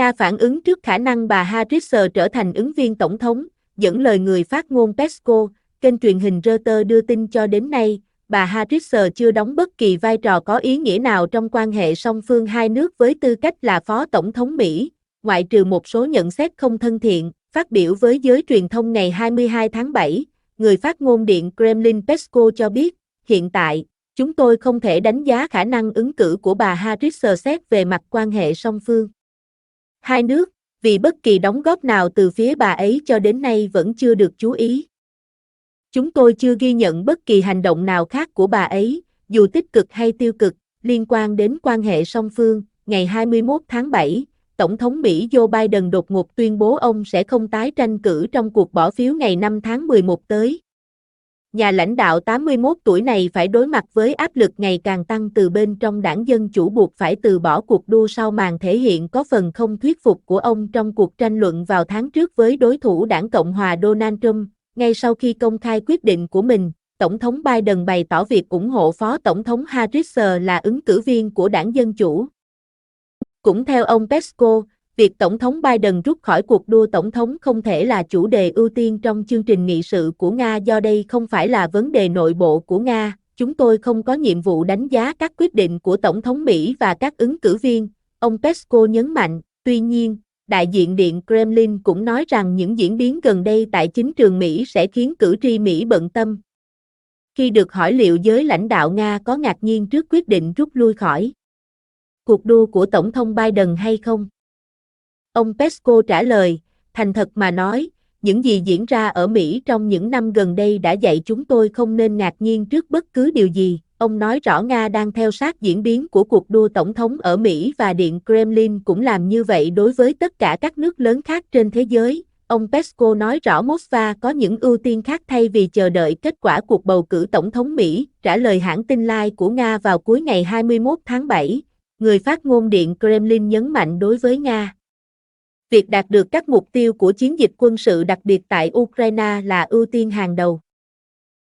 Nga phản ứng trước khả năng bà Harris trở thành ứng viên tổng thống, dẫn lời người phát ngôn Peskov, kênh truyền hình Reuters đưa tin cho đến nay, bà Harris chưa đóng bất kỳ vai trò có ý nghĩa nào trong quan hệ song phương hai nước với tư cách là Phó Tổng thống Mỹ, ngoại trừ một số nhận xét không thân thiện. Phát biểu với giới truyền thông ngày 22 tháng 7, người phát ngôn Điện Kremlin Peskov cho biết, hiện tại, chúng tôi không thể đánh giá khả năng ứng cử của bà Harris xét về mặt quan hệ song phương hai nước, vì bất kỳ đóng góp nào từ phía bà ấy cho đến nay vẫn chưa được chú ý. Chúng tôi chưa ghi nhận bất kỳ hành động nào khác của bà ấy, dù tích cực hay tiêu cực, liên quan đến quan hệ song phương. Ngày 21 tháng 7, Tổng thống Mỹ Joe Biden đột ngột tuyên bố ông sẽ không tái tranh cử trong cuộc bỏ phiếu ngày 5 tháng 11 tới. Nhà lãnh đạo 81 tuổi này phải đối mặt với áp lực ngày càng tăng từ bên trong đảng Dân Chủ buộc phải từ bỏ cuộc đua sau màn thể hiện có phần không thuyết phục của ông trong cuộc tranh luận vào tháng trước với đối thủ đảng Cộng hòa Donald Trump. Ngay sau khi công khai quyết định của mình, Tổng thống Biden bày tỏ việc ủng hộ Phó Tổng thống Harris là ứng cử viên của đảng Dân Chủ. Cũng theo ông Peskov, việc Tổng thống Biden rút khỏi cuộc đua tổng thống không thể là chủ đề ưu tiên trong chương trình nghị sự của Nga do đây không phải là vấn đề nội bộ của Nga. Chúng tôi không có nhiệm vụ đánh giá các quyết định của Tổng thống Mỹ và các ứng cử viên, ông Peskov nhấn mạnh. Tuy nhiên, đại diện Điện Kremlin cũng nói rằng những diễn biến gần đây tại chính trường Mỹ sẽ khiến cử tri Mỹ bận tâm. Khi được hỏi liệu giới lãnh đạo Nga có ngạc nhiên trước quyết định rút lui khỏi cuộc đua của Tổng thống Biden hay không? Ông Peskov trả lời, thành thật mà nói, những gì diễn ra ở Mỹ trong những năm gần đây đã dạy chúng tôi không nên ngạc nhiên trước bất cứ điều gì. Ông nói rõ Nga đang theo sát diễn biến của cuộc đua tổng thống ở Mỹ và Điện Kremlin cũng làm như vậy đối với tất cả các nước lớn khác trên thế giới. Ông Peskov nói rõ Moscow có những ưu tiên khác thay vì chờ đợi kết quả cuộc bầu cử tổng thống Mỹ, trả lời hãng tin Lai của Nga vào cuối ngày 21 tháng 7. Người phát ngôn Điện Kremlin nhấn mạnh đối với Nga, việc đạt được các mục tiêu của chiến dịch quân sự đặc biệt tại Ukraine là ưu tiên hàng đầu.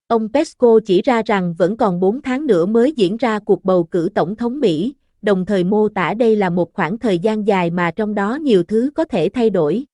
Ông Peskov chỉ ra rằng vẫn còn 4 tháng nữa mới diễn ra cuộc bầu cử tổng thống Mỹ, đồng thời mô tả đây là một khoảng thời gian dài mà trong đó nhiều thứ có thể thay đổi.